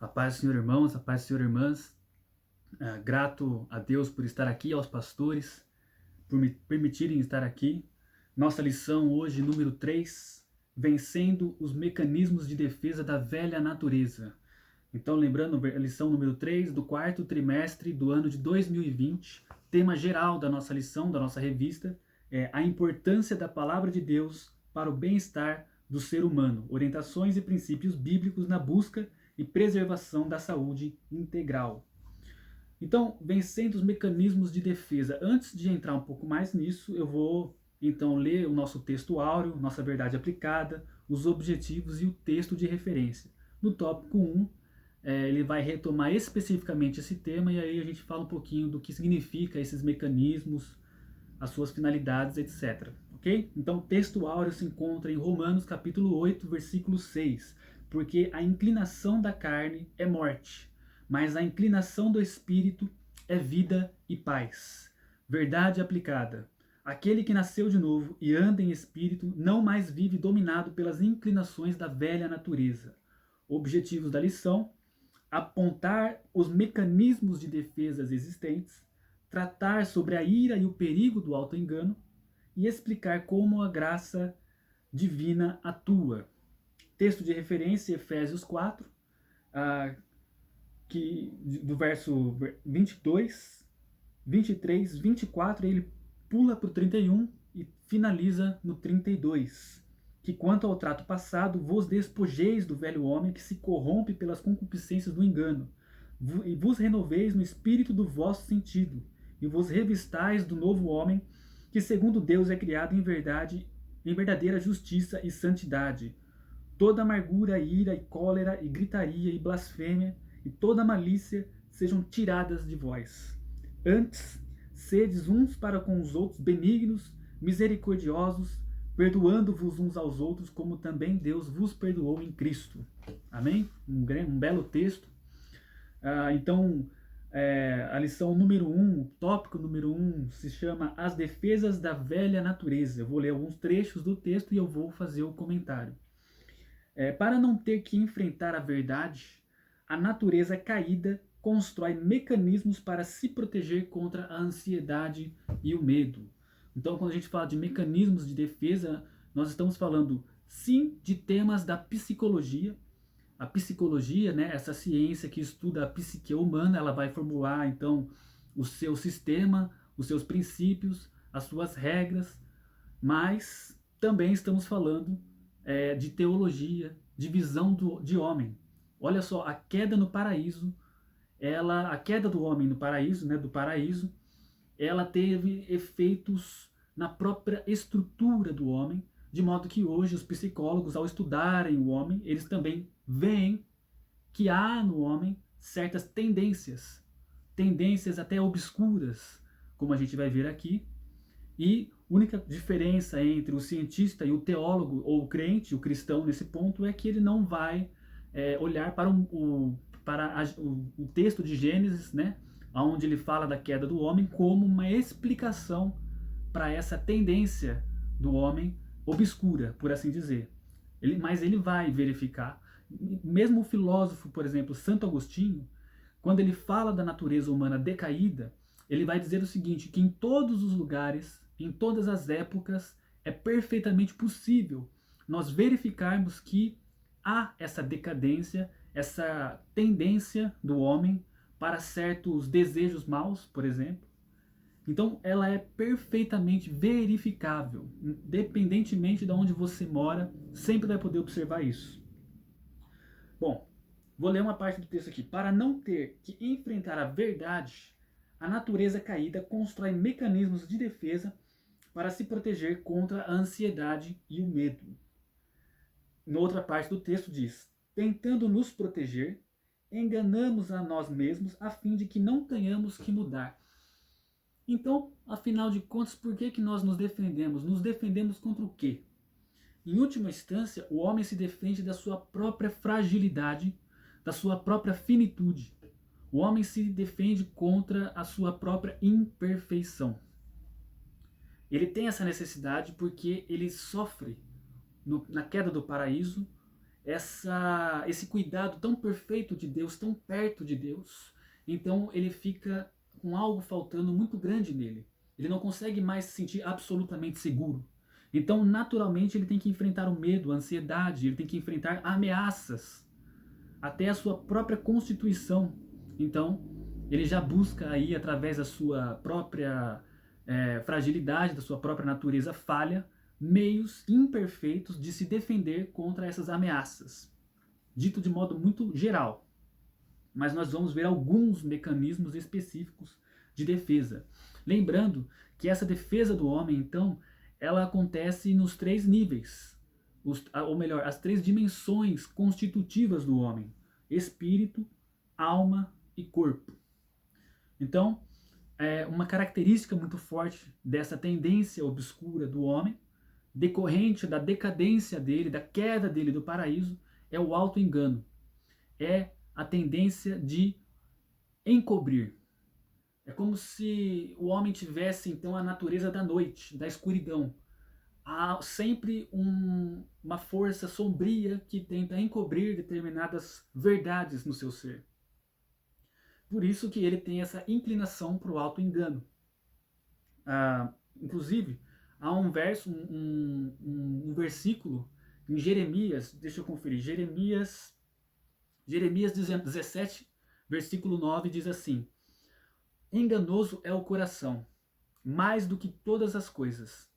A paz do Senhor, irmãos, a paz do Senhor, irmãs. Grato a Deus por estar aqui, aos pastores, por me permitirem estar aqui. Nossa lição hoje, número 3, vencendo os mecanismos de defesa da velha natureza. Então, lembrando, a lição número 3 do quarto trimestre do ano de 2020, tema geral da nossa lição, da nossa revista, é a importância da palavra de Deus para o bem-estar do ser humano, orientações e princípios bíblicos na busca e preservação da saúde integral. Então, vencendo os mecanismos de defesa. Antes de entrar um pouco mais nisso, eu vou então ler o nosso texto áureo, nossa verdade aplicada, os objetivos e o texto de referência. No tópico 1, ele vai retomar especificamente esse tema e aí a gente fala um pouquinho do que significa esses mecanismos, as suas finalidades, etc. Ok? Então, o texto áureo se encontra em Romanos capítulo 8, versículo 6. Porque a inclinação da carne é morte, mas a inclinação do espírito é vida e paz. Verdade aplicada. Aquele que nasceu de novo e anda em espírito não mais vive dominado pelas inclinações da velha natureza. Objetivos da lição: apontar os mecanismos de defesas existentes, tratar sobre a ira e o perigo do autoengano e explicar como a graça divina atua. Texto de referência, Efésios 4, do verso 22, 23, 24, ele pula para o 31 e finaliza no 32. Que quanto ao trato passado, vos despojeis do velho homem que se corrompe pelas concupiscências do engano, e vos renoveis no espírito do vosso sentido, e vos revistais do novo homem, que segundo Deus é criado em verdade, em verdadeira justiça e santidade. Toda amargura, ira e cólera e gritaria e blasfêmia e toda malícia sejam tiradas de vós. Antes, sedes uns para com os outros benignos, misericordiosos, perdoando-vos uns aos outros, como também Deus vos perdoou em Cristo. Amém? Um belo texto. Então, a lição número 1, o tópico número 1, se chama As Defesas da Velha Natureza. Eu vou ler alguns trechos do texto e eu vou fazer o comentário. Para não ter que enfrentar a verdade, a natureza caída constrói mecanismos para se proteger contra a ansiedade e o medo. Então, quando a gente fala de mecanismos de defesa, nós estamos falando, sim, de temas da psicologia. A psicologia, né, essa ciência que estuda a psique humana, ela vai formular, então, o seu sistema, os seus princípios, as suas regras, mas também estamos falando de teologia, de visão de homem. Olha só, a queda no paraíso, a queda do homem no paraíso, né, do paraíso, ela teve efeitos na própria estrutura do homem, de modo que hoje os psicólogos, ao estudarem o homem, eles também veem que há no homem certas tendências até obscuras, como a gente vai ver aqui, e a única diferença entre o cientista e o teólogo, ou o crente, o cristão nesse ponto, é que ele não vai olhar para o texto de Gênesis, né, onde ele fala da queda do homem, como uma explicação para essa tendência do homem obscura, por assim dizer. Mas ele vai verificar. Mesmo o filósofo, por exemplo, Santo Agostinho, quando ele fala da natureza humana decaída, ele vai dizer o seguinte, que em todos os lugares, em todas as épocas, é perfeitamente possível nós verificarmos que há essa decadência, essa tendência do homem para certos desejos maus, por exemplo. Então, ela é perfeitamente verificável, independentemente de onde você mora, sempre vai poder observar isso. Bom, vou ler uma parte do texto aqui. Para não ter que enfrentar a verdade, a natureza caída constrói mecanismos de defesa para se proteger contra a ansiedade e o medo. Na outra parte do texto diz: tentando nos proteger, enganamos a nós mesmos a fim de que não tenhamos que mudar. Então, afinal de contas, por que nós nos defendemos? Nos defendemos contra o quê? Em última instância, o homem se defende da sua própria fragilidade, da sua própria finitude. O homem se defende contra a sua própria imperfeição. Ele tem essa necessidade porque ele sofre na queda do paraíso, esse cuidado tão perfeito de Deus, tão perto de Deus. Então ele fica com algo faltando muito grande nele. Ele não consegue mais se sentir absolutamente seguro. Então, naturalmente, ele tem que enfrentar o medo, a ansiedade, ele tem que enfrentar ameaças, até a sua própria constituição. Então, ele já busca aí, através da sua própria fragilidade, da sua própria natureza falha, meios imperfeitos de se defender contra essas ameaças. Dito de modo muito geral, mas nós vamos ver alguns mecanismos específicos de defesa. Lembrando que essa defesa do homem, então, ela acontece nos 3 níveis, ou melhor, as 3 dimensões constitutivas do homem: espírito, alma e corpo. Então, uma característica muito forte dessa tendência obscura do homem, decorrente da decadência dele, da queda dele do paraíso, é o auto-engano. É a tendência de encobrir. É como se o homem tivesse, então, a natureza da noite, da escuridão. Há sempre uma força sombria que tenta encobrir determinadas verdades no seu ser. Por isso que ele tem essa inclinação para o auto-engano. Inclusive, há um verso, um versículo em Jeremias, deixa eu conferir, Jeremias 17, versículo 9, diz assim: enganoso é o coração, mais do que todas as coisas,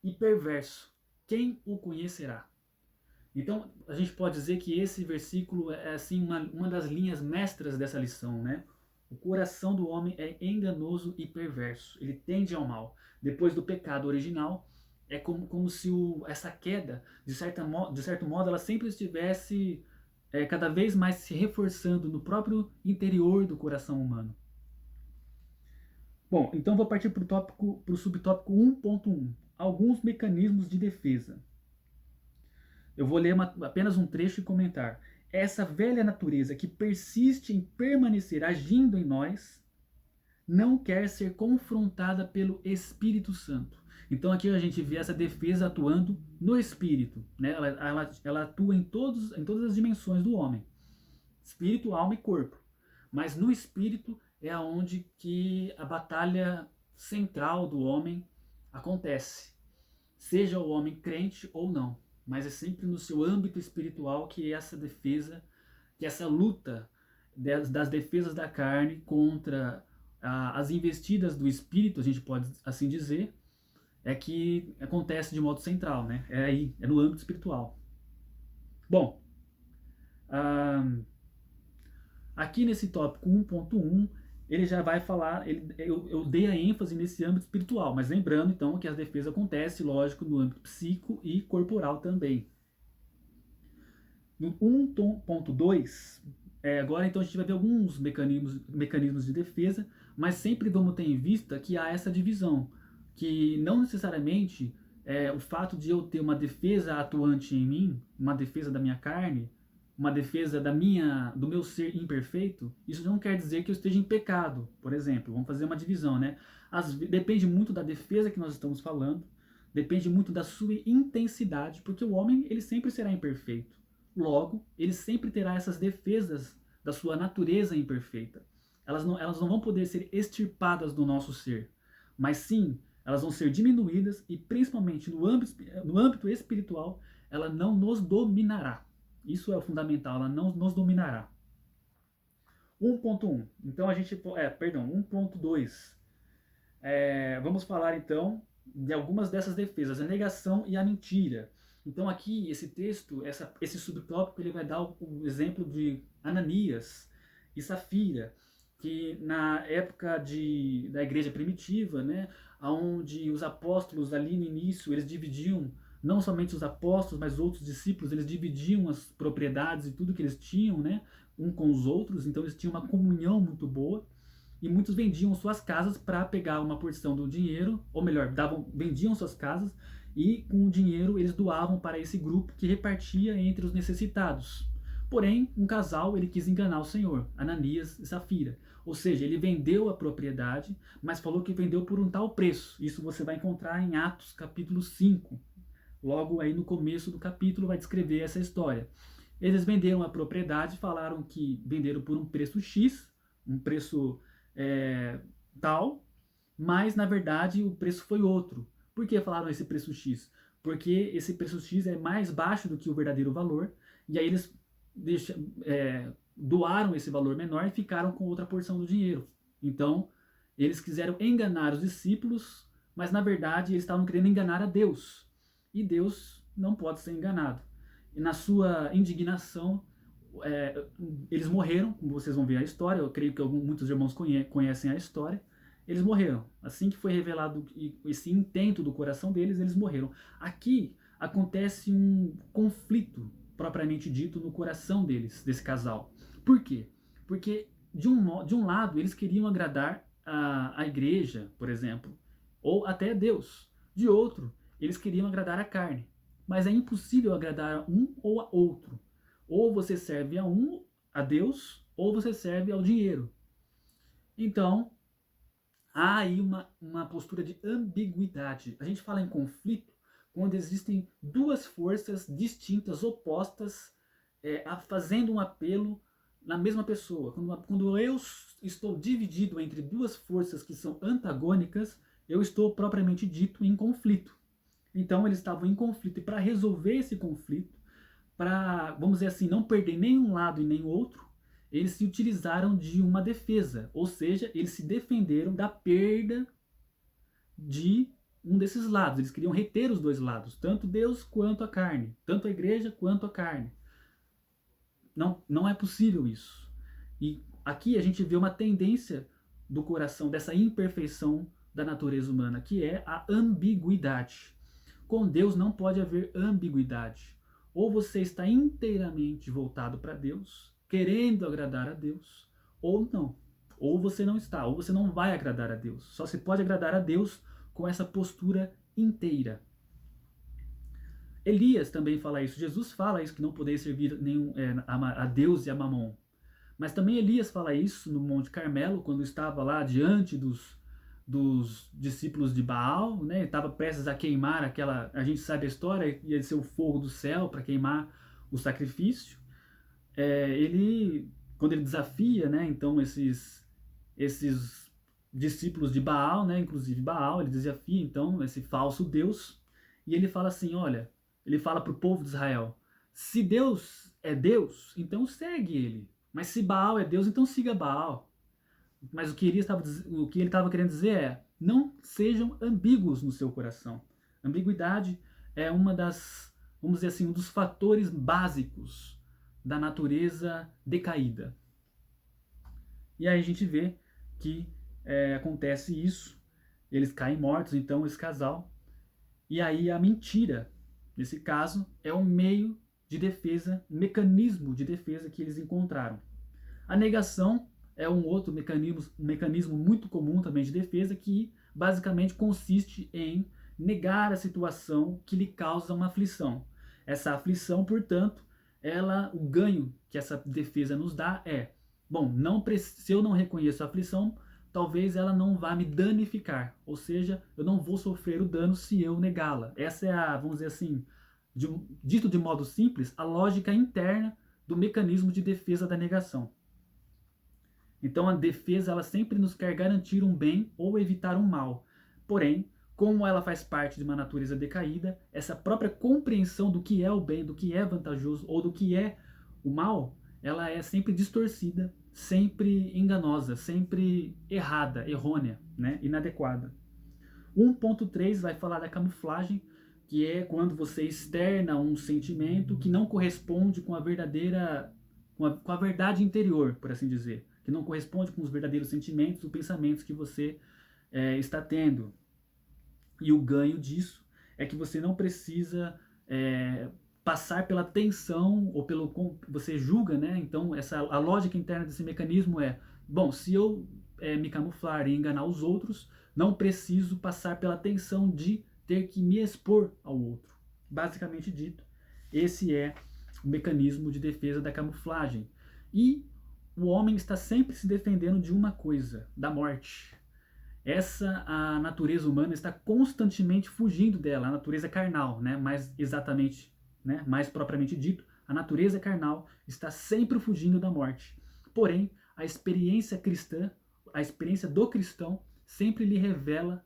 e perverso, quem o conhecerá? Então, a gente pode dizer que esse versículo é assim uma das linhas mestras dessa lição, né? O coração do homem é enganoso e perverso, ele tende ao mal. Depois do pecado original, é como se essa queda, de certo modo, ela sempre estivesse cada vez mais se reforçando no próprio interior do coração humano. Bom, então vou partir para o subtópico 1.1. Alguns mecanismos de defesa. Eu vou ler apenas um trecho e comentar. Essa velha natureza que persiste em permanecer agindo em nós não quer ser confrontada pelo Espírito Santo. Então aqui a gente vê essa defesa atuando no espírito, né? Ela atua em todas as dimensões do homem. Espírito, alma e corpo. Mas no espírito é onde que a batalha central do homem acontece. Seja o homem crente ou não. Mas é sempre no seu âmbito espiritual que essa defesa, que essa luta das defesas da carne contra as investidas do espírito, a gente pode assim dizer, é que acontece de modo central, né? É aí, é no âmbito espiritual. Bom, aqui nesse tópico 1.1, ele já vai falar, eu dei a ênfase nesse âmbito espiritual, mas lembrando então que a defesa acontece, lógico, no âmbito psíquico e corporal também. No 1.2, agora então a gente vai ver alguns mecanismos de defesa, mas sempre vamos ter em vista que há essa divisão, que não necessariamente o fato de eu ter uma defesa atuante em mim, uma defesa da minha carne, uma defesa do meu ser imperfeito, isso não quer dizer que eu esteja em pecado, por exemplo. Vamos fazer uma divisão, né? Depende muito da defesa que nós estamos falando, depende muito da sua intensidade, porque o homem ele sempre será imperfeito. Logo, ele sempre terá essas defesas da sua natureza imperfeita. Elas não vão poder ser extirpadas do nosso ser, mas sim, elas vão ser diminuídas e principalmente no âmbito espiritual, ela não nos dominará. Isso é o fundamental, ela não nos dominará. 1.1. Então a gente, 1.2. Vamos falar então de algumas dessas defesas, a negação e a mentira. Então aqui esse texto, esse subtópico, ele vai dar o exemplo de Ananias e Safira, que na época da igreja primitiva, né, onde os apóstolos ali no início, eles dividiam, não somente os apóstolos, mas outros discípulos, eles dividiam as propriedades e tudo que eles tinham, né, um com os outros, então eles tinham uma comunhão muito boa, e muitos vendiam suas casas para pegar uma porção do dinheiro, ou melhor, vendiam suas casas, e com o dinheiro eles doavam para esse grupo que repartia entre os necessitados. Porém, um casal ele quis enganar o Senhor, Ananias e Safira. Ou seja, ele vendeu a propriedade, mas falou que vendeu por um tal preço. Isso você vai encontrar em Atos capítulo 5. logo aí no começo do capítulo vai descrever essa história. Eles venderam a propriedade, falaram que venderam por um preço X, um preço tal, mas na verdade o preço foi outro. Por que falaram esse preço X? Porque esse preço X é mais baixo do que o verdadeiro valor, e aí eles doaram esse valor menor e ficaram com outra porção do dinheiro. Então, eles quiseram enganar os discípulos, mas na verdade eles estavam querendo enganar a Deus. E Deus não pode ser enganado. E na sua indignação, eles morreram, como vocês vão ver a história, eu creio que muitos irmãos conhecem a história. Eles morreram. Assim que foi revelado esse intento do coração deles, eles morreram. Aqui acontece um conflito, propriamente dito, no coração deles, desse casal. Por quê? Porque, de um lado, eles queriam agradar a igreja, por exemplo, ou até Deus. De outro, eles queriam agradar a carne. Mas é impossível agradar a um ou a outro. Ou você serve a Deus, ou você serve ao dinheiro. Então, há aí uma postura de ambiguidade. A gente fala em conflito quando existem duas forças distintas, opostas, fazendo um apelo na mesma pessoa. Quando eu estou dividido entre duas forças que são antagônicas, eu estou propriamente dito em conflito. Então eles estavam em conflito, e para resolver esse conflito, para, vamos dizer assim, não perder nem um lado e nem o outro, eles se utilizaram de uma defesa, ou seja, eles se defenderam da perda de um desses lados. Eles queriam reter os dois lados, tanto Deus quanto a carne, tanto a igreja quanto a carne. Não é possível isso. E aqui a gente vê uma tendência do coração, dessa imperfeição da natureza humana, que é a ambiguidade. Com Deus não pode haver ambiguidade. Ou você está inteiramente voltado para Deus, querendo agradar a Deus, ou não. Ou você não está, ou você não vai agradar a Deus. Só se pode agradar a Deus com essa postura inteira. Elias também fala isso, Jesus fala isso, que não podeis servir a Deus e a Mamon. Mas também Elias fala isso no Monte Carmelo, quando estava lá diante dos discípulos de Baal, né? Estava prestes a queimar a gente sabe a história, ia ser o fogo do céu para queimar o sacrifício. Quando ele desafia, né, então esses discípulos de Baal, né, inclusive Baal, ele desafia então esse falso Deus, e ele fala assim, olha, ele fala para o povo de Israel, se Deus é Deus, então segue ele, mas se Baal é Deus, então siga Baal. Mas o que ele estava querendo dizer é, não sejam ambíguos no seu coração. Ambiguidade é vamos dizer assim, um dos fatores básicos da natureza decaída. E aí a gente vê que acontece isso, eles caem mortos, então, esse casal. E aí a mentira, nesse caso, é um meio de defesa, um mecanismo de defesa que eles encontraram. A negação é um outro mecanismo muito comum também de defesa, que basicamente consiste em negar a situação que lhe causa uma aflição. Essa aflição, portanto, o ganho que essa defesa nos dá é, bom, se eu não reconheço a aflição, talvez ela não vá me danificar, ou seja, eu não vou sofrer o dano se eu negá-la. Essa é vamos dizer assim, dito de modo simples, a lógica interna do mecanismo de defesa da negação. Então a defesa ela sempre nos quer garantir um bem ou evitar um mal. Porém, como ela faz parte de uma natureza decaída, essa própria compreensão do que é o bem, do que é vantajoso ou do que é o mal, ela é sempre distorcida, sempre enganosa, sempre errada, errônea, né? Inadequada. 1.3 vai falar da camuflagem, que é quando você externa um sentimento que não corresponde com a verdadeira, com a verdade interior, por assim dizer, que não corresponde com os verdadeiros sentimentos ou pensamentos que você está tendo. E o ganho disso é que você não precisa passar pela tensão ou você julga, né? Então a lógica interna desse mecanismo é, bom, se eu me camuflar e enganar os outros, não preciso passar pela tensão de ter que me expor ao outro. Basicamente dito, esse é o mecanismo de defesa da camuflagem. E o homem está sempre se defendendo de uma coisa, da morte. A natureza humana está constantemente fugindo dela, a natureza carnal, né? Mais exatamente, né? Mais propriamente dito, a natureza carnal está sempre fugindo da morte. Porém, a experiência cristã, a experiência do cristão, sempre lhe revela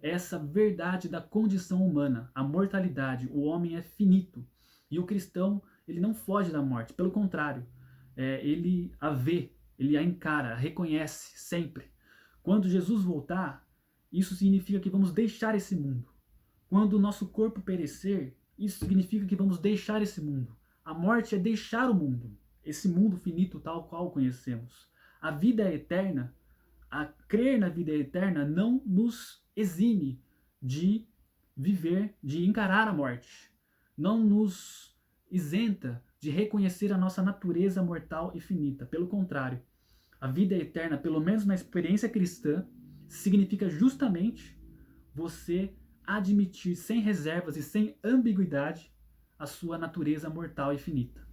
essa verdade da condição humana, a mortalidade. O homem é finito e o cristão, ele não foge da morte, pelo contrário, ele a vê, ele a encara, a reconhece sempre. Quando Jesus voltar, isso significa que vamos deixar esse mundo. Quando o nosso corpo perecer, isso significa que vamos deixar esse mundo. A morte é deixar o mundo, esse mundo finito tal qual conhecemos. A vida eterna, a crer na vida eterna, não nos exime de viver, de encarar a morte. Não nos isenta de reconhecer a nossa natureza mortal e finita. Pelo contrário, a vida eterna, pelo menos na experiência cristã, significa justamente você admitir sem reservas e sem ambiguidade a sua natureza mortal e finita.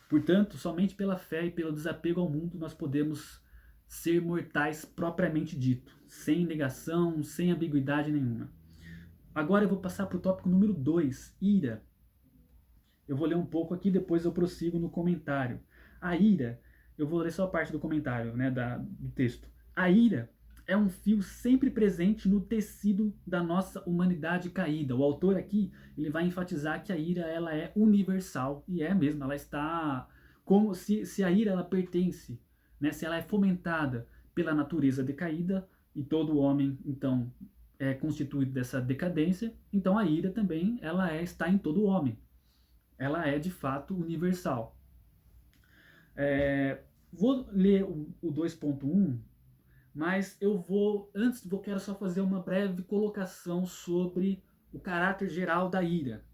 Portanto, somente pela fé e pelo desapego ao mundo nós podemos ser mortais propriamente dito, sem negação, sem ambiguidade nenhuma. Agora eu vou passar para o tópico número 2, ira. Eu vou ler um pouco aqui, depois eu prossigo no comentário. A ira, eu vou ler só a parte do comentário, né, do texto. A ira é um fio sempre presente no tecido da nossa humanidade caída. O autor aqui, ele vai enfatizar que a ira ela é universal, e é mesmo, ela está como se a ira ela pertence, né, se ela é fomentada pela natureza decaída, e todo homem, então, é constituído dessa decadência, então a ira também ela está em todo homem. Ela é de fato universal. Vou ler o 2.1, mas quero só fazer uma breve colocação sobre o caráter geral da ira.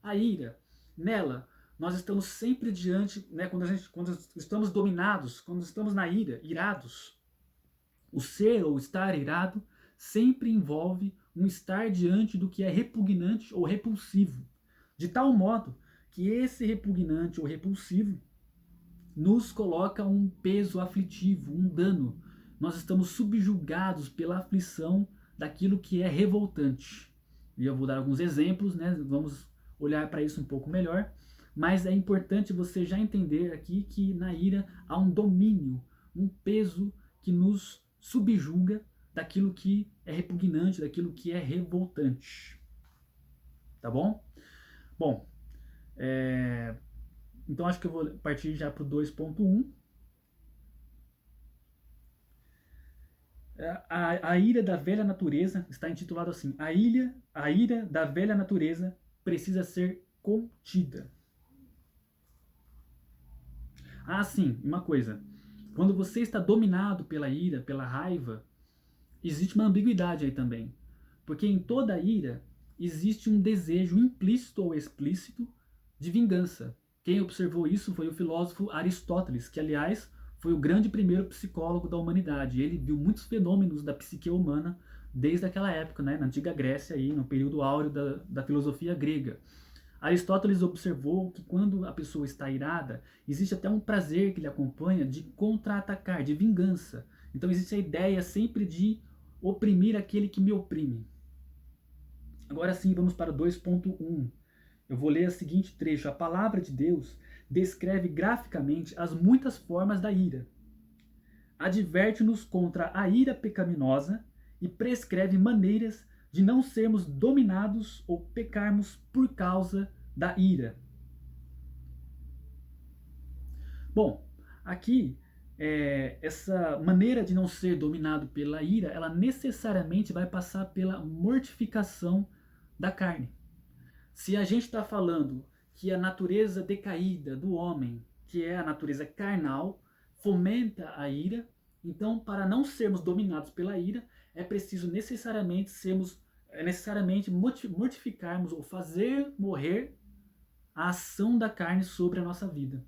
A ira, nela, nós estamos sempre diante, né, quando estamos dominados, quando estamos na ira, irados, o ser ou estar irado sempre envolve um estar diante do que é repugnante ou repulsivo, de tal modo que esse repugnante ou repulsivo nos coloca um peso aflitivo, um dano. Nós estamos subjugados pela aflição daquilo que é revoltante. E eu vou dar alguns exemplos, né? Vamos olhar para isso um pouco melhor. Mas é importante você já entender aqui que na ira há um domínio, um peso que nos subjuga daquilo que é repugnante, daquilo que é revoltante. Tá bom? Bom, então acho que eu vou partir já para o 2.1. A ira da velha natureza está intitulado assim: a ira da velha natureza precisa ser contida. Sim, uma coisa. Quando você está dominado pela ira, pela raiva, existe uma ambiguidade aí também. Porque em toda ira existe um desejo implícito ou explícito de vingança. Quem observou isso foi o filósofo Aristóteles, que, aliás, foi o grande primeiro psicólogo da humanidade. Ele viu muitos fenômenos da psique humana desde aquela época, né, na antiga Grécia, aí, no período áureo da filosofia grega. Aristóteles observou que quando a pessoa está irada, existe até um prazer que lhe acompanha de contra-atacar, de vingança. Então existe a ideia sempre de oprimir aquele que me oprime. Agora sim, vamos para 2.1. Eu vou ler o seguinte trecho. A palavra de Deus descreve graficamente as muitas formas da ira. Adverte-nos contra a ira pecaminosa e prescreve maneiras de não sermos dominados ou pecarmos por causa da ira. Bom, aqui essa maneira de não ser dominado pela ira, ela necessariamente vai passar pela mortificação da carne. Se a gente está falando que a natureza decaída do homem, que é a natureza carnal, fomenta a ira, então para não sermos dominados pela ira, é preciso necessariamente mortificarmos ou fazer morrer a ação da carne sobre a nossa vida.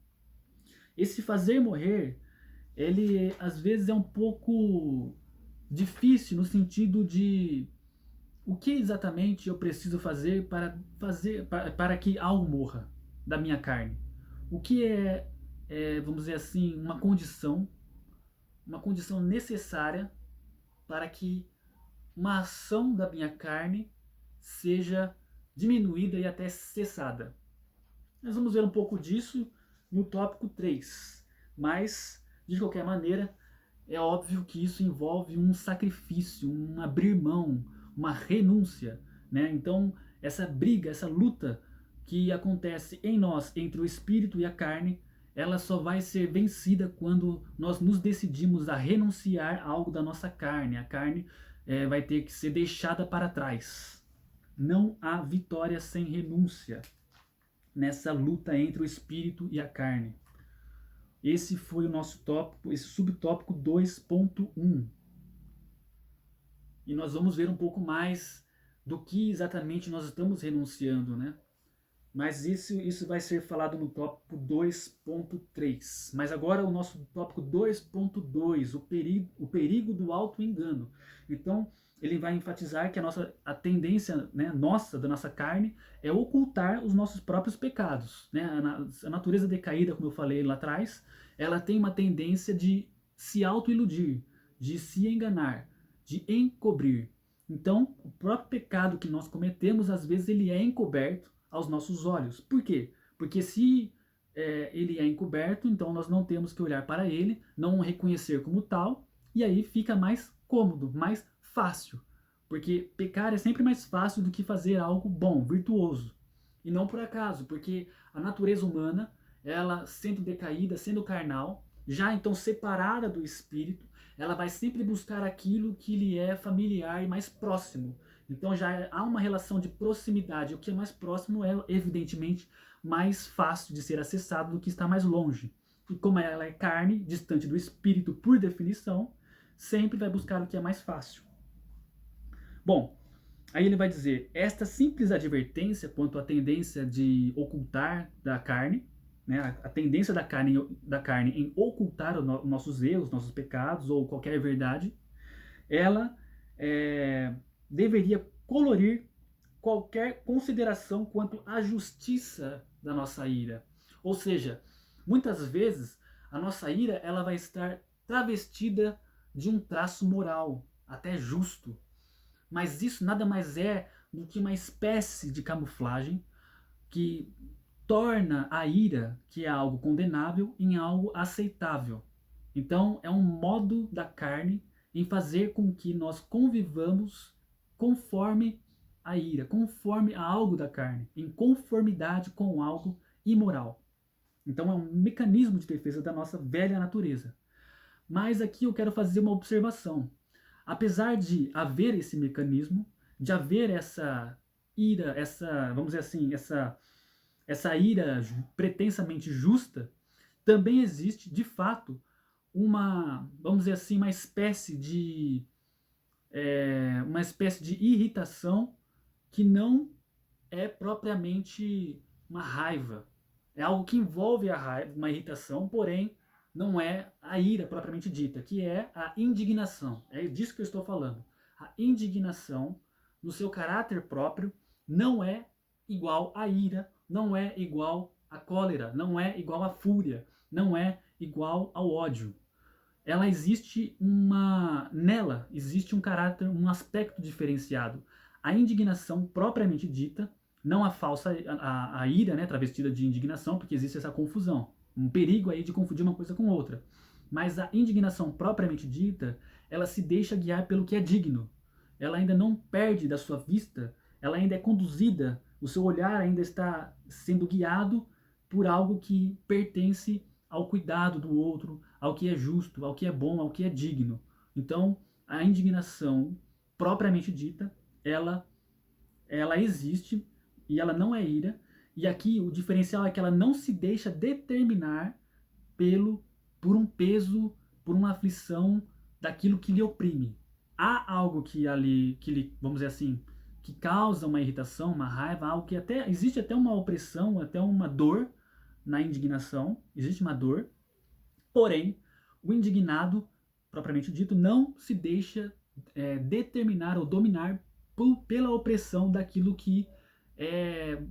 Esse fazer morrer, ele às vezes é um pouco difícil no sentido de o que exatamente eu preciso fazer para que algo morra da minha carne. O que vamos dizer assim, uma condição necessária para que uma ação da minha carne seja diminuída e até cessada. Nós vamos ver um pouco disso no tópico 3, mas, de qualquer maneira, é óbvio que isso envolve um sacrifício, um abrir mão, uma renúncia, né? Então, essa briga, essa luta que acontece em nós entre o espírito e a carne, ela só vai ser vencida quando nós nos decidimos a renunciar a algo da nossa carne. A carne vai ter que ser deixada para trás. Não há vitória sem renúncia nessa luta entre o espírito e a carne. Esse foi o nosso tópico, esse subtópico 2.1. E nós vamos ver um pouco mais do que exatamente nós estamos renunciando, né? Mas isso vai ser falado no tópico 2.3. Mas agora o nosso tópico 2.2, o perigo do auto-engano. Então, ele vai enfatizar que a tendência, né, da nossa carne, é ocultar os nossos próprios pecados. Né? A natureza decaída, como eu falei lá atrás, ela tem uma tendência de se auto-iludir, de se enganar, de encobrir. Então, o próprio pecado que nós cometemos, às vezes, ele é encoberto aos nossos olhos. Por quê? Porque se ele é encoberto, então nós não temos que olhar para ele, não o reconhecer como tal, e aí fica mais cômodo, mais fácil. Porque pecar é sempre mais fácil do que fazer algo bom, virtuoso. E não por acaso, porque a natureza humana, ela sendo decaída, sendo carnal, já então separada do espírito, ela vai sempre buscar aquilo que lhe é familiar e mais próximo. Então já há uma relação de proximidade. O que é mais próximo é, evidentemente, mais fácil de ser acessado do que está mais longe. E como ela é carne, distante do espírito por definição, sempre vai buscar o que é mais fácil. Bom, aí ele vai dizer, esta simples advertência quanto à tendência de ocultar da carne, né, a tendência da carne em ocultar nossos erros, nossos pecados ou qualquer verdade, ela deveria colorir qualquer consideração quanto à justiça da nossa ira. Ou seja, muitas vezes a nossa ira ela vai estar travestida de um traço moral, até justo. Mas isso nada mais é do que uma espécie de camuflagem que torna a ira, que é algo condenável, em algo aceitável. Então, é um modo da carne em fazer com que nós convivamos conforme a ira, conforme a algo da carne, em conformidade com algo imoral. Então, é um mecanismo de defesa da nossa velha natureza. Mas aqui eu quero fazer uma observação. Apesar de haver esse mecanismo, de haver essa ira, vamos dizer assim, essa ira pretensamente justa, também existe, de fato, vamos dizer assim, uma espécie de irritação que não é propriamente uma raiva. É algo que envolve a raiva, uma irritação, porém não é a ira propriamente dita, que é a indignação. É disso que eu estou falando. A indignação, no seu caráter próprio, não é igual à ira, não é igual à cólera, não é igual à fúria, não é igual ao ódio. Nela existe um caráter, um aspecto diferenciado. A indignação propriamente dita, não a falsa, a ira, né, travestida de indignação, porque existe essa confusão, um perigo aí de confundir uma coisa com outra. Mas a indignação propriamente dita, ela se deixa guiar pelo que é digno. Ela ainda não perde da sua vista, ela ainda é conduzida, o seu olhar ainda está sendo guiado por algo que pertence ao cuidado do outro, ao que é justo, ao que é bom, ao que é digno. Então, a indignação propriamente dita, ela existe e ela não é ira. E aqui o diferencial é que ela não se deixa determinar por um peso, por uma aflição daquilo que lhe oprime. Há algo que lhe, vamos dizer assim, que causa uma irritação, uma raiva, algo que existe até uma opressão, até uma dor na indignação, existe uma dor, porém, o indignado, propriamente dito, não se deixa determinar ou dominar pela opressão daquilo que,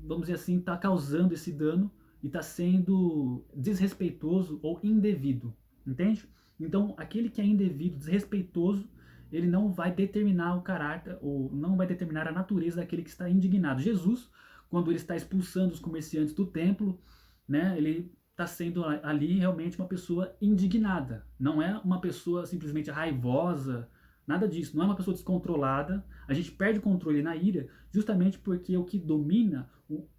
vamos dizer assim, está causando esse dano e está sendo desrespeitoso ou indevido, entende? Então, aquele que é indevido, desrespeitoso, ele não vai determinar o caráter, ou não vai determinar a natureza daquele que está indignado. Jesus, quando ele está expulsando os comerciantes do templo, né, ele está sendo ali realmente uma pessoa indignada. Não é uma pessoa simplesmente raivosa, nada disso. Não é uma pessoa descontrolada. A gente perde o controle na ira justamente porque o que domina,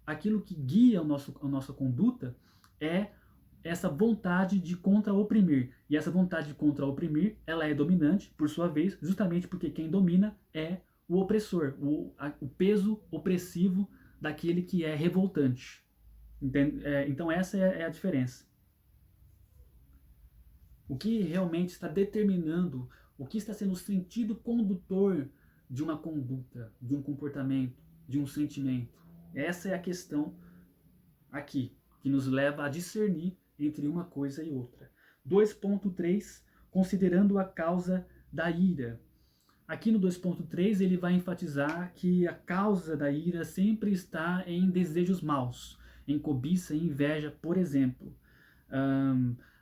aquilo que guia a nossa conduta é essa vontade de contra-oprimir. E essa vontade de contra-oprimir, ela é dominante, por sua vez, justamente porque quem domina é o opressor, o peso opressivo daquele que é revoltante. Então essa é a diferença. O que realmente está determinando, o que está sendo o sentido condutor de uma conduta, de um comportamento, de um sentimento. Essa é a questão aqui, que nos leva a discernir entre uma coisa e outra. 2.3, considerando a causa da ira. Aqui no 2.3 ele vai enfatizar que a causa da ira sempre está em desejos maus, em cobiça e inveja, por exemplo.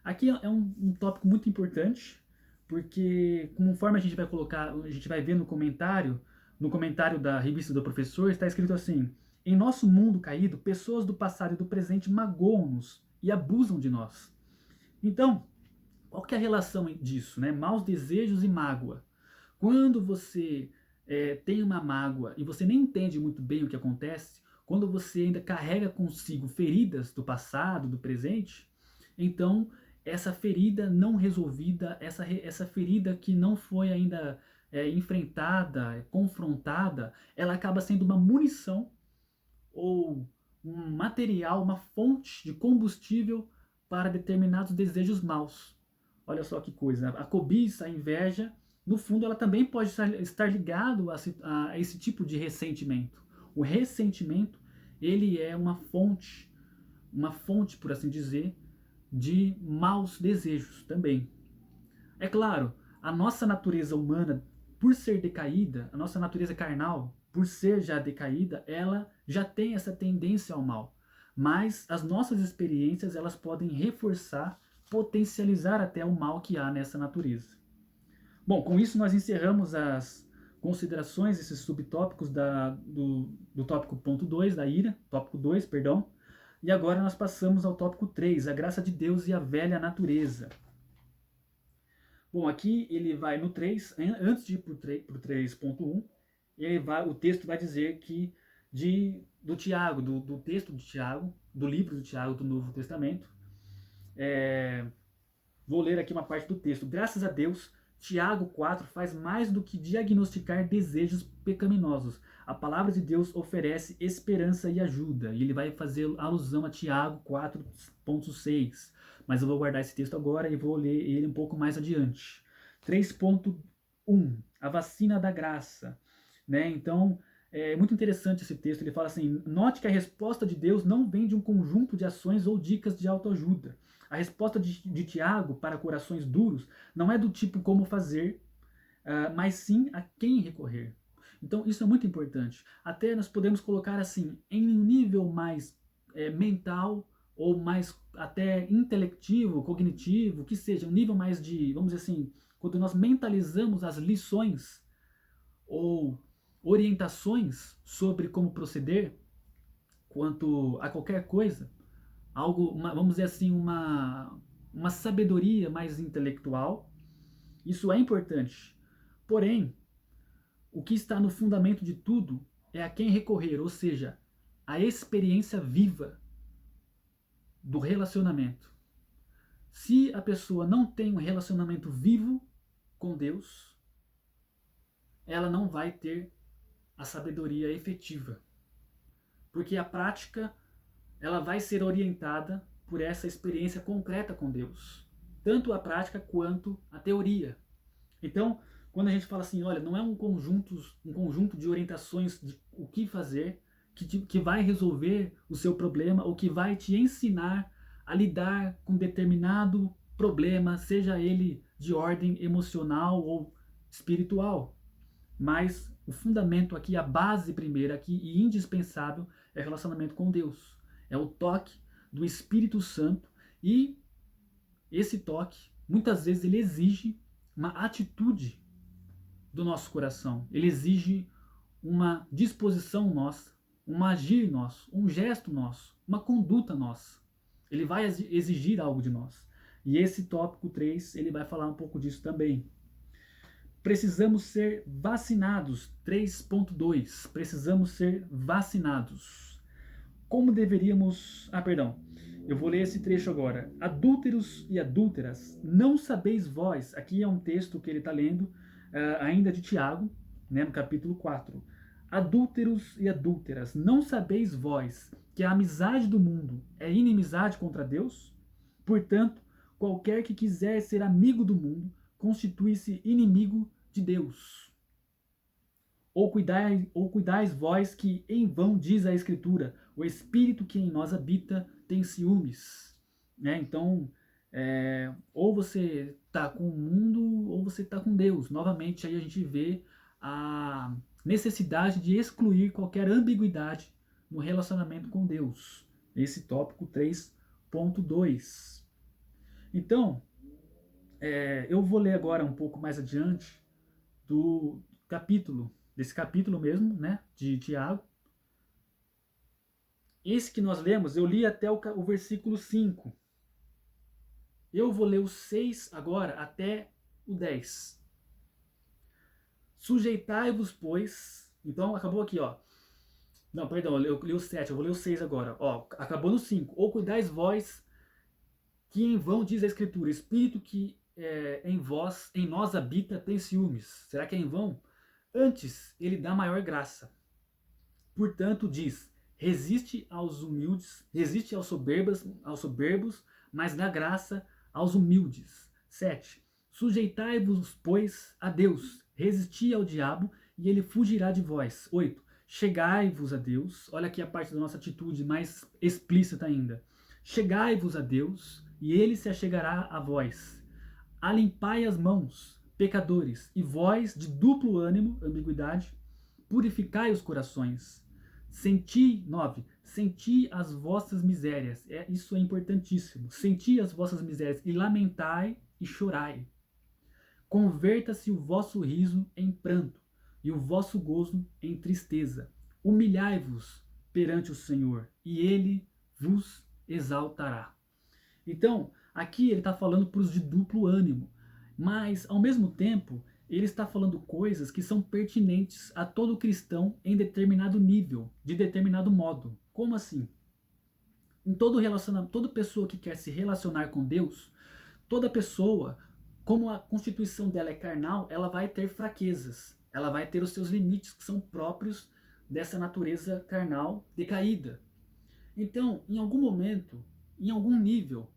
Aqui é um tópico muito importante, porque conforme a gente vai colocar, a gente vai ver no comentário da revista do professor, está escrito assim: em nosso mundo caído, pessoas do passado e do presente magoam-nos e abusam de nós. Então, qual que é a relação disso, né? Maus desejos e mágoa. Quando você tem uma mágoa e você nem entende muito bem o que acontece, quando você ainda carrega consigo feridas do passado, do presente, então essa ferida não resolvida, essa ferida que não foi ainda enfrentada, confrontada, ela acaba sendo uma munição ou um material, uma fonte de combustível para determinados desejos maus. Olha só que coisa, a cobiça, a inveja, no fundo ela também pode estar ligado a esse tipo de ressentimento. O ressentimento, ele é uma fonte, por assim dizer, de maus desejos também. É claro, a nossa natureza humana, por ser decaída, a nossa natureza carnal, por ser já decaída, ela já tem essa tendência ao mal. Mas as nossas experiências, elas podem reforçar, potencializar até o mal que há nessa natureza. Bom, com isso nós encerramos as considerações, esses subtópicos do tópico ponto 2, da ira, tópico 2, perdão. E agora nós passamos ao tópico 3, a graça de Deus e a velha natureza. Bom, aqui ele vai no 3, antes de ir para o 3.1, o texto vai dizer que do Tiago, do texto de Tiago, do livro de Tiago do Novo Testamento, vou ler aqui uma parte do texto. Graças a Deus, Tiago 4 faz mais do que diagnosticar desejos pecaminosos. A palavra de Deus oferece esperança e ajuda. E ele vai fazer alusão a Tiago 4.6. Mas eu vou guardar esse texto agora e vou ler ele um pouco mais adiante. 3.1, a vacina da graça. Né? Então, é muito interessante esse texto. Ele fala assim: note que a resposta de Deus não vem de um conjunto de ações ou dicas de autoajuda. A resposta de Tiago para corações duros não é do tipo como fazer, mas sim a quem recorrer. Então isso é muito importante. Até nós podemos colocar assim, em um nível mais mental ou mais até intelectivo, cognitivo, que seja, um nível mais de, vamos dizer assim, quando nós mentalizamos as lições ou orientações sobre como proceder quanto a qualquer coisa, vamos dizer assim, uma sabedoria mais intelectual. Isso é importante. Porém, o que está no fundamento de tudo é a quem recorrer, ou seja, a experiência viva do relacionamento. Se a pessoa não tem um relacionamento vivo com Deus, ela não vai ter a sabedoria efetiva. Porque a prática, ela vai ser orientada por essa experiência concreta com Deus. Tanto a prática quanto a teoria. Então, quando a gente fala assim, olha, não é um conjunto de orientações de o que fazer que vai resolver o seu problema ou que vai te ensinar a lidar com determinado problema, seja ele de ordem emocional ou espiritual. Mas o fundamento aqui, a base primeira aqui e indispensável é o relacionamento com Deus. É o toque do Espírito Santo e esse toque, muitas vezes ele exige uma atitude do nosso coração. Ele exige uma disposição nossa, um agir nosso, um gesto nosso, uma conduta nossa. Ele vai exigir algo de nós. E esse tópico 3, ele vai falar um pouco disso também. Precisamos ser vacinados. 3.2. Precisamos ser vacinados. Como deveríamos... perdão. Eu vou ler esse trecho agora. Adúlteros e adúlteras, não sabeis vós... Aqui é um texto que ele está lendo, ainda de Tiago, né, no capítulo 4. Adúlteros e adúlteras, não sabeis vós que a amizade do mundo é inimizade contra Deus? Portanto, qualquer que quiser ser amigo do mundo, constitui-se inimigo de Deus. Ou cuidais vós que em vão diz a Escritura, o Espírito que em nós habita tem ciúmes. Né? Então, ou você está com o mundo ou você está com Deus. Novamente, aí a gente vê a necessidade de excluir qualquer ambiguidade no relacionamento com Deus. Esse tópico 3.2. Então, eu vou ler agora um pouco mais adiante desse capítulo mesmo, né, de Tiago. Esse que nós lemos, eu li até o versículo 5. Eu vou ler o 6 agora até o 10. Sujeitai-vos, pois... Então, acabou aqui, ó. Não, perdão, eu li o 7, eu vou ler o 6 agora. Ó, acabou no 5. Ou cuidais vós, que em vão diz a Escritura, Espírito que em nós habita tem ciúmes. Será que é em vão? Antes, ele dá maior graça. Portanto, diz, resiste aos humildes, resiste aos soberbos, mas dá graça aos humildes. 7. Sujeitai-vos, pois, a Deus, resisti ao diabo, e ele fugirá de vós. 8. Chegai-vos a Deus, olha aqui a parte da nossa atitude mais explícita ainda. Chegai-vos a Deus, e ele se achegará a vós. Alimpai as mãos, pecadores, e vós, de duplo ânimo, ambiguidade, purificai os corações. 9. Senti as vossas misérias. Isso é importantíssimo. Senti as vossas misérias e lamentai e chorai. Converta-se o vosso riso em pranto e o vosso gozo em tristeza. Humilhai-vos perante o Senhor e ele vos exaltará. Então, aqui ele está falando para os de duplo ânimo, mas ao mesmo tempo ele está falando coisas que são pertinentes a todo cristão em determinado nível, de determinado modo. Como assim? Em todo relacionamento, toda pessoa que quer se relacionar com Deus, toda pessoa, como a constituição dela é carnal, ela vai ter fraquezas, ela vai ter os seus limites que são próprios dessa natureza carnal decaída. Então, em algum momento, em algum nível,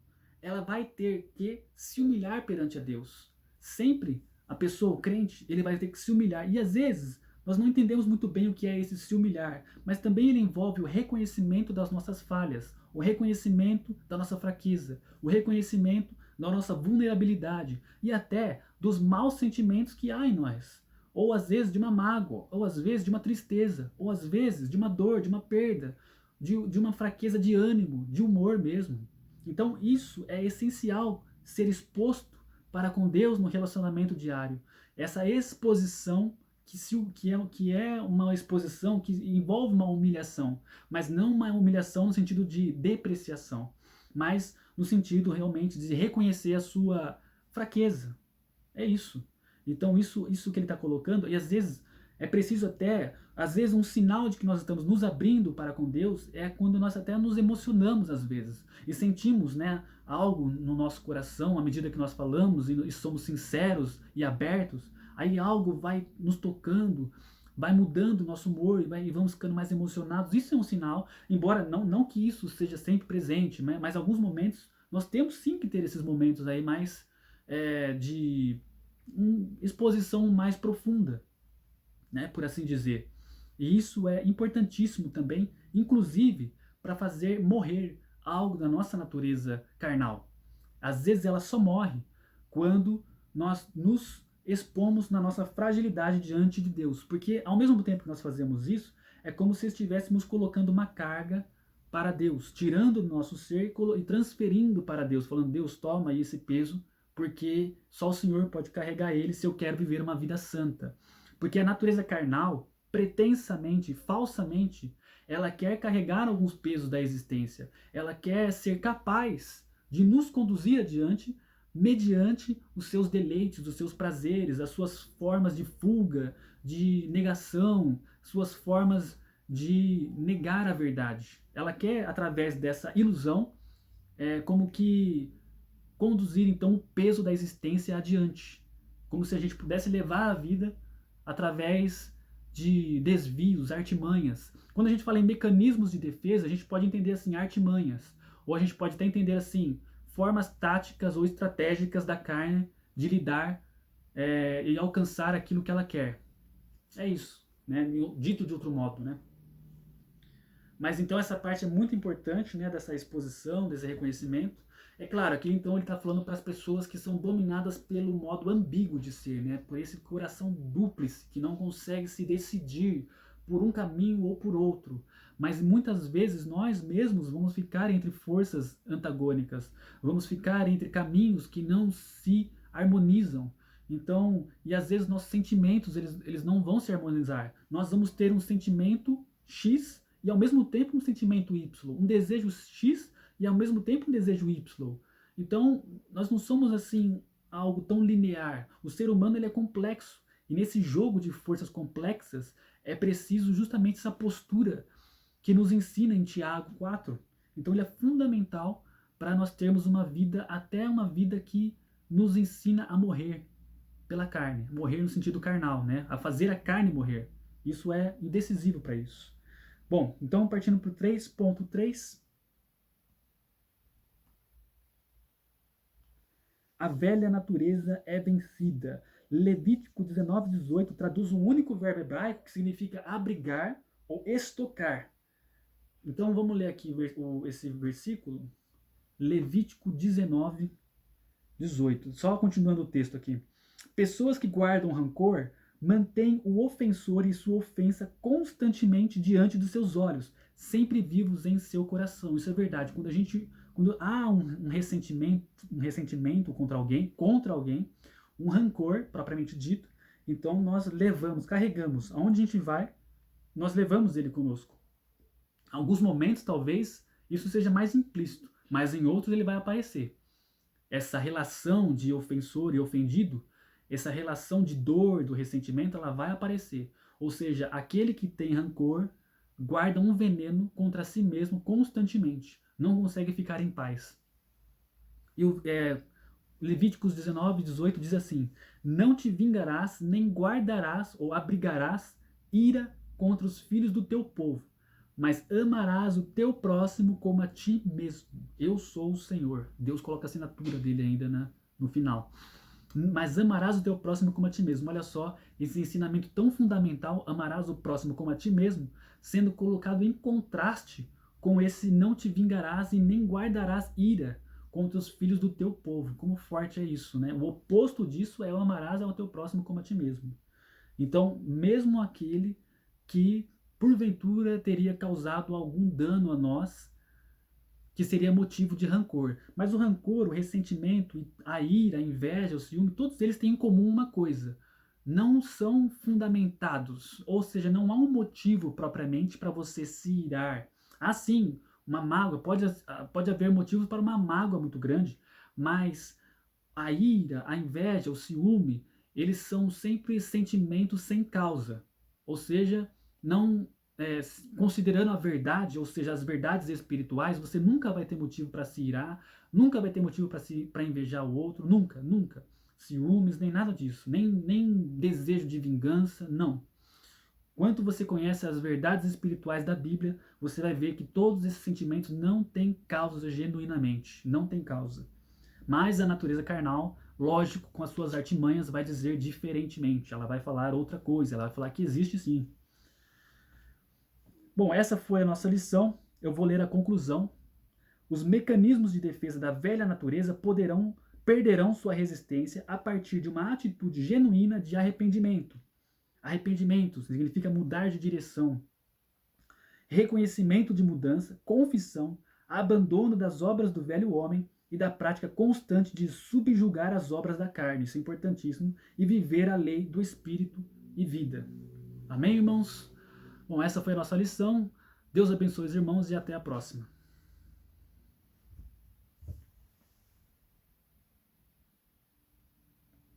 ela vai ter que se humilhar perante a Deus. Sempre a pessoa, o crente, ele vai ter que se humilhar. E às vezes nós não entendemos muito bem o que é esse se humilhar, mas também ele envolve o reconhecimento das nossas falhas, o reconhecimento da nossa fraqueza, o reconhecimento da nossa vulnerabilidade e até dos maus sentimentos que há em nós. Ou às vezes de uma mágoa, ou às vezes de uma tristeza, ou às vezes de uma dor, de uma perda, de uma fraqueza de ânimo, de humor mesmo. Então isso é essencial ser exposto para com Deus no relacionamento diário. Essa exposição que é uma exposição que envolve uma humilhação, mas não uma humilhação no sentido de depreciação, mas no sentido realmente de reconhecer a sua fraqueza. É isso. Então isso que ele está colocando, e às vezes é preciso até, às vezes um sinal de que nós estamos nos abrindo para com Deus é quando nós até nos emocionamos às vezes e sentimos, né, algo no nosso coração à medida que nós falamos e somos sinceros e abertos, aí algo vai nos tocando, vai mudando o nosso humor e vamos ficando mais emocionados. Isso é um sinal, embora não que isso seja sempre presente, né, mas em alguns momentos nós temos sim que ter esses momentos aí mais de exposição mais profunda, né, por assim dizer. E isso é importantíssimo também, inclusive para fazer morrer algo da nossa natureza carnal. Às vezes ela só morre quando nós nos expomos na nossa fragilidade diante de Deus, porque ao mesmo tempo que nós fazemos isso, é como se estivéssemos colocando uma carga para Deus, tirando do nosso ser e transferindo para Deus, falando, Deus, toma aí esse peso porque só o Senhor pode carregar ele se eu quero viver uma vida santa. Porque a natureza carnal, pretensamente, falsamente, ela quer carregar alguns pesos da existência. Ela quer ser capaz de nos conduzir adiante mediante os seus deleites, os seus prazeres, as suas formas de fuga, de negação, suas formas de negar a verdade. Ela quer, através dessa ilusão, como que conduzir então o peso da existência adiante, como se a gente pudesse levar a vida através de desvios, artimanhas. Quando a gente fala em mecanismos de defesa, a gente pode entender assim artimanhas, ou a gente pode até entender assim formas táticas ou estratégicas da carne de lidar e alcançar aquilo que ela quer. É isso, né? Dito de outro modo, né? Mas então essa parte é muito importante, né, dessa exposição, desse reconhecimento. É claro, aqui então ele está falando para as pessoas que são dominadas pelo modo ambíguo de ser, né, por esse coração dúplice, que não consegue se decidir por um caminho ou por outro. Mas muitas vezes nós mesmos vamos ficar entre forças antagônicas, vamos ficar entre caminhos que não se harmonizam. Então, e às vezes nossos sentimentos, eles não vão se harmonizar. Nós vamos ter um sentimento X e ao mesmo tempo um sentimento Y, um desejo X e ao mesmo tempo um desejo Y. Então, nós não somos assim algo tão linear. O ser humano ele é complexo e nesse jogo de forças complexas é preciso justamente essa postura que nos ensina em Tiago 4. Então, ele é fundamental para nós termos uma vida, até uma vida que nos ensina a morrer pela carne, morrer no sentido carnal, né? A fazer a carne morrer. Isso é indecisivo para isso. Bom, então partindo para o 3.3, a velha natureza é vencida. Levítico 19:18 traduz um único verbo hebraico que significa abrigar ou estocar. Então vamos ler aqui esse versículo, Levítico 19:18. Só continuando o texto aqui. Pessoas que guardam rancor mantêm o ofensor e sua ofensa constantemente diante dos seus olhos, sempre vivos em seu coração. Isso é verdade. Quando há um ressentimento contra alguém, um rancor propriamente dito, então nós carregamos. Aonde a gente vai, nós levamos ele conosco. Em alguns momentos, talvez, isso seja mais implícito, mas em outros ele vai aparecer. Essa relação de ofensor e ofendido, essa relação de dor, do ressentimento, ela vai aparecer. Ou seja, aquele que tem rancor guarda um veneno contra si mesmo constantemente. Não consegue ficar em paz. E Levíticos 19:18 diz assim: não te vingarás, nem guardarás ou abrigarás ira contra os filhos do teu povo, mas amarás o teu próximo como a ti mesmo. Eu sou o Senhor. Deus coloca a assinatura dele ainda no final. Mas amarás o teu próximo como a ti mesmo. Olha só, esse ensinamento tão fundamental, amarás o próximo como a ti mesmo, sendo colocado em contraste com esse não te vingarás e nem guardarás ira contra os filhos do teu povo. Como forte é isso, né? O oposto disso é o amarás ao teu próximo como a ti mesmo. Então, mesmo aquele que porventura teria causado algum dano a nós, que seria motivo de rancor. Mas o rancor, o ressentimento, a ira, a inveja, o ciúme, todos eles têm em comum uma coisa: não são fundamentados, ou seja, não há um motivo propriamente para você se irar. Assim, uma mágoa, pode haver motivos para uma mágoa muito grande, mas a ira, a inveja, o ciúme, eles são sempre sentimentos sem causa. Ou seja, não considerando a verdade, ou seja, as verdades espirituais, você nunca vai ter motivo para se irar, nunca vai ter motivo para invejar o outro, nunca, nunca. Ciúmes, nem nada disso, nem desejo de vingança, não. Quanto você conhece as verdades espirituais da Bíblia, você vai ver que todos esses sentimentos não têm causa genuinamente, não tem causa. Mas a natureza carnal, lógico, com as suas artimanhas, vai dizer diferentemente. Ela vai falar outra coisa, ela vai falar que existe sim. Bom, essa foi a nossa lição. Eu vou ler a conclusão. Os mecanismos de defesa da velha natureza perderão sua resistência a partir de uma atitude genuína de arrependimento. Arrependimento significa mudar de direção. Reconhecimento de mudança, confissão, abandono das obras do velho homem e da prática constante de subjugar as obras da carne, isso é importantíssimo, e viver a lei do Espírito e vida. Amém, irmãos? Bom, essa foi a nossa lição. Deus abençoe os irmãos e até a próxima.